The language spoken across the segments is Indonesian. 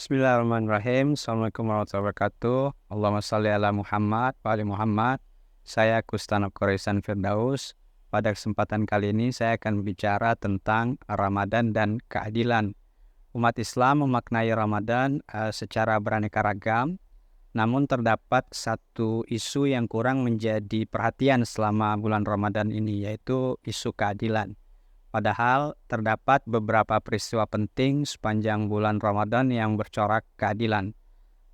Bismillahirrahmanirrahim. Assalamualaikum warahmatullahi wabarakatuh. Allahumma shalli ala Muhammad wa ali Muhammad. Saya Kustanov Khoresan Firdaus. Pada kesempatan kali ini saya akan bicara tentang Ramadan dan keadilan. Umat Islam memaknai Ramadan secara beraneka ragam, namun terdapat satu isu yang kurang menjadi perhatian selama bulan Ramadan ini, yaitu isu keadilan. Padahal terdapat beberapa peristiwa penting sepanjang bulan Ramadan yang bercorak keadilan.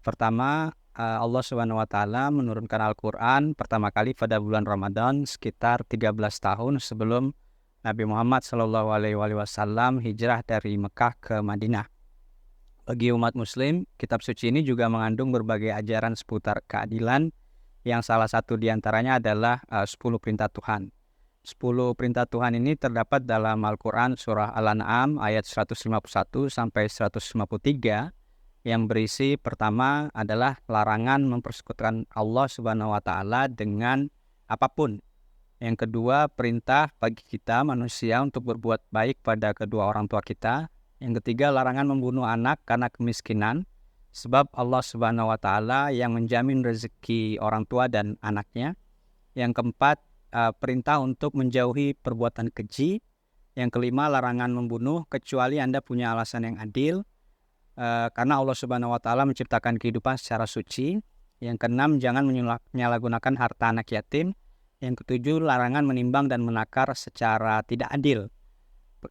Pertama, Allah Subhanahu wa taala menurunkan Al-Qur'an pertama kali pada bulan Ramadan sekitar 13 tahun sebelum Nabi Muhammad SAW hijrah dari Mekah ke Madinah. Bagi umat muslim, kitab suci ini juga mengandung berbagai ajaran seputar keadilan, yang salah satu diantaranya adalah 10 perintah Tuhan. 10 perintah Tuhan ini terdapat dalam Al-Quran surah Al-An'am ayat 151 sampai 153 yang berisi pertama adalah larangan mempersekutukan Allah Subhanahu wa taala dengan apapun. Yang kedua, perintah bagi kita manusia untuk berbuat baik pada kedua orang tua kita. Yang ketiga, larangan membunuh anak karena kemiskinan, sebab Allah Subhanahu wa taala yang menjamin rezeki orang tua dan anaknya. Yang keempat, perintah untuk menjauhi perbuatan keji. Yang kelima, larangan membunuh kecuali Anda punya alasan yang adil, karena Allah Subhanahu wa taala menciptakan kehidupan secara suci. Yang keenam, jangan menyalahgunakan harta anak yatim. Yang ketujuh, larangan menimbang dan menakar secara tidak adil.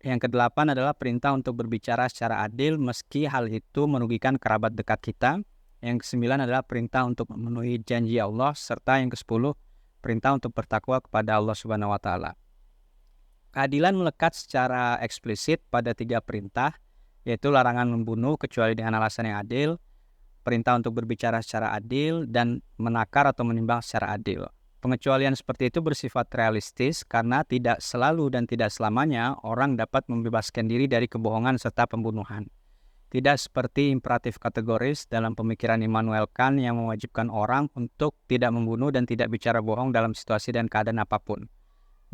Yang kedelapan adalah perintah untuk berbicara secara adil meski hal itu merugikan kerabat dekat kita. Yang kesembilan adalah perintah untuk memenuhi janji Allah, serta yang kesepuluh, perintah untuk bertakwa kepada Allah Subhanahu wa taala. Keadilan melekat secara eksplisit pada 3 perintah, yaitu larangan membunuh kecuali dengan alasan yang adil, perintah untuk berbicara secara adil, dan menakar atau menimbang secara adil. Pengecualian seperti itu bersifat realistis karena tidak selalu dan tidak selamanya orang dapat membebaskan diri dari kebohongan serta pembunuhan. Tidak seperti imperatif kategoris dalam pemikiran Immanuel Kant yang mewajibkan orang untuk tidak membunuh dan tidak bicara bohong dalam situasi dan keadaan apapun.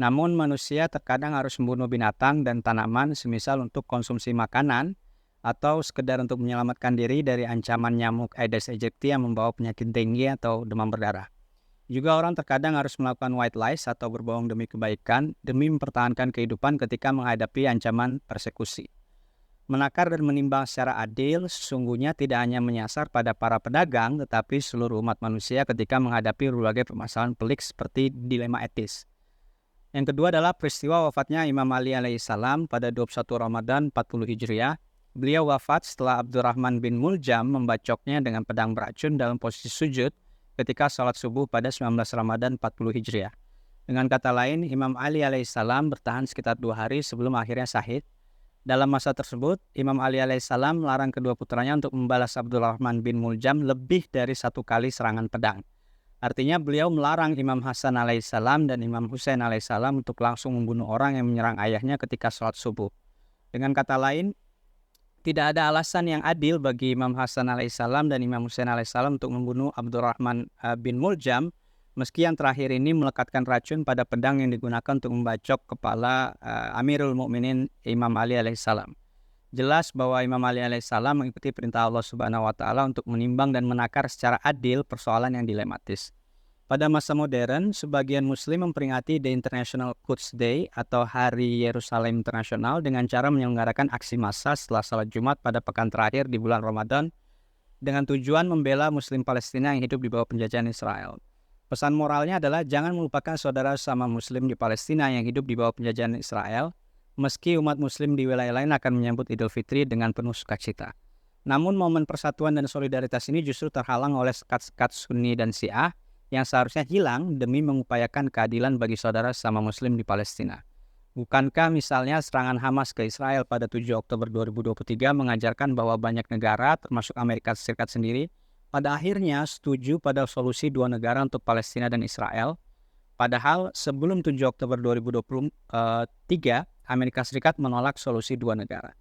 Namun manusia terkadang harus membunuh binatang dan tanaman semisal untuk konsumsi makanan atau sekedar untuk menyelamatkan diri dari ancaman nyamuk Aedes aegypti yang membawa penyakit dengue atau demam berdarah. Juga orang terkadang harus melakukan white lies atau berbohong demi kebaikan demi mempertahankan kehidupan ketika menghadapi ancaman persekusi. Menakar dan menimbang secara adil sesungguhnya tidak hanya menyasar pada para pedagang, tetapi seluruh umat manusia ketika menghadapi berbagai permasalahan pelik seperti dilema etis. Yang kedua adalah peristiwa wafatnya Imam Ali alaihissalam pada 21 Ramadan 40 Hijriah. Beliau wafat setelah Abdurrahman bin Muljam membacoknya dengan pedang beracun dalam posisi sujud ketika sholat subuh pada 19 Ramadan 40 Hijriah. Dengan kata lain, Imam Ali alaihissalam bertahan sekitar 2 hari sebelum akhirnya syahid. Dalam masa tersebut, Imam Ali alaihissalam melarang kedua putranya untuk membalas Abdurrahman bin Muljam lebih dari 1 kali serangan pedang. Artinya beliau melarang Imam Hasan alaihissalam dan Imam Husain alaihissalam untuk langsung membunuh orang yang menyerang ayahnya ketika sholat subuh. Dengan kata lain, tidak ada alasan yang adil bagi Imam Hasan alaihissalam dan Imam Husain alaihissalam untuk membunuh Abdurrahman bin Muljam, meski yang terakhir ini melekatkan racun pada pedang yang digunakan untuk membacok kepala Amirul Mukminin Imam Ali alaihissalam. Jelas bahwa Imam Ali alaihissalam mengikuti perintah Allah Subhanahu wa taala untuk menimbang dan menakar secara adil persoalan yang dilematis. Pada masa modern, sebagian muslim memperingati The International Quds Day atau Hari Yerusalem Internasional dengan cara menyelenggarakan aksi massa setelah salat Jumat pada pekan terakhir di bulan Ramadan dengan tujuan membela muslim Palestina yang hidup di bawah penjajahan Israel. Pesan moralnya adalah jangan melupakan saudara sama muslim di Palestina yang hidup di bawah penjajahan Israel, meski umat muslim di wilayah lain akan menyambut Idul Fitri dengan penuh sukacita. Namun momen persatuan dan solidaritas ini justru terhalang oleh sekat-sekat Sunni dan Syiah yang seharusnya hilang demi mengupayakan keadilan bagi saudara sama muslim di Palestina. Bukankah misalnya serangan Hamas ke Israel pada 7 Oktober 2023 mengajarkan bahwa banyak negara, termasuk Amerika Serikat sendiri, pada akhirnya setuju pada solusi 2 negara untuk Palestina dan Israel. Padahal sebelum 7 Oktober 2023, Amerika Serikat menolak solusi 2 negara.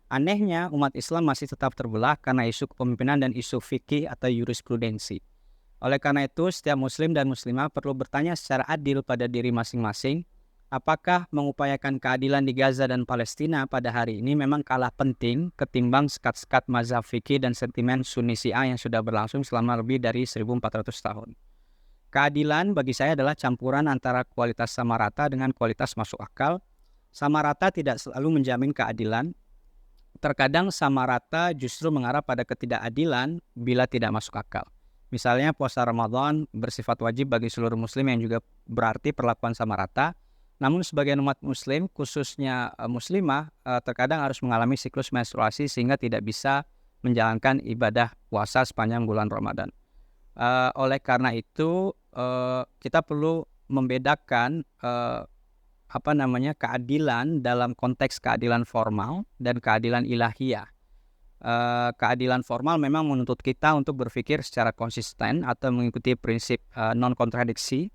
Anehnya, umat Islam masih tetap terbelah karena isu kepemimpinan dan isu fikih atau jurisprudensi. Oleh karena itu, setiap muslim dan muslimah perlu bertanya secara adil pada diri masing-masing, apakah mengupayakan keadilan di Gaza dan Palestina pada hari ini memang kalah penting ketimbang sekat-sekat mazhab fikih dan sentimen Sunni Syiah yang sudah berlangsung selama lebih dari 1400 tahun. Keadilan bagi saya adalah campuran antara kualitas sama rata dengan kualitas masuk akal. Sama rata tidak selalu menjamin keadilan. Terkadang sama rata justru mengarah pada ketidakadilan bila tidak masuk akal. Misalnya puasa Ramadan bersifat wajib bagi seluruh muslim yang juga berarti perlakuan sama rata. Namun sebagian umat muslim, khususnya muslimah, terkadang harus mengalami siklus menstruasi sehingga tidak bisa menjalankan ibadah puasa sepanjang bulan Ramadan. Oleh karena itu, kita perlu membedakan keadilan dalam konteks keadilan formal dan keadilan ilahiyah. Keadilan formal memang menuntut kita untuk berpikir secara konsisten atau mengikuti prinsip non-kontradiksi,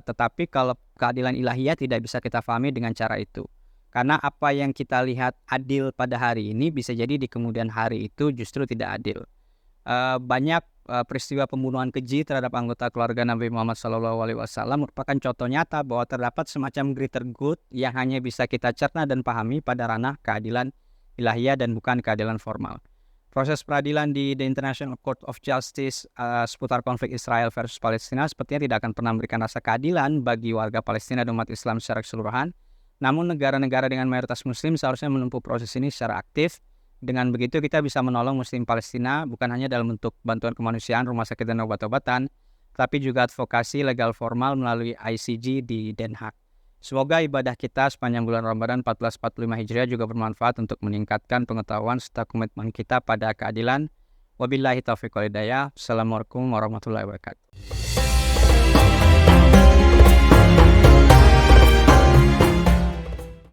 tetapi kalau keadilan ilahiyah tidak bisa kita pahami dengan cara itu. Karena apa yang kita lihat adil pada hari ini bisa jadi di kemudian hari itu justru tidak adil. Banyak peristiwa pembunuhan keji terhadap anggota keluarga Nabi Muhammad SAW merupakan contoh nyata bahwa terdapat semacam greater good yang hanya bisa kita cerna dan pahami pada ranah keadilan ilahiyah dan bukan keadilan formal. Proses peradilan di The International Court of Justice seputar konflik Israel versus Palestina sepertinya tidak akan pernah memberikan rasa keadilan bagi warga Palestina dan umat Islam secara keseluruhan. Namun negara-negara dengan mayoritas muslim seharusnya menempuh proses ini secara aktif. Dengan begitu kita bisa menolong muslim Palestina bukan hanya dalam bentuk bantuan kemanusiaan, rumah sakit dan obat-obatan, tapi juga advokasi legal formal melalui ICG di Den Haag. Semoga ibadah kita sepanjang bulan Ramadan 1445 Hijriah juga bermanfaat untuk meningkatkan pengetahuan serta komitmen kita pada keadilan. Wabillahi taufiq wal hidayah. Assalamualaikum warahmatullahi wabarakatuh.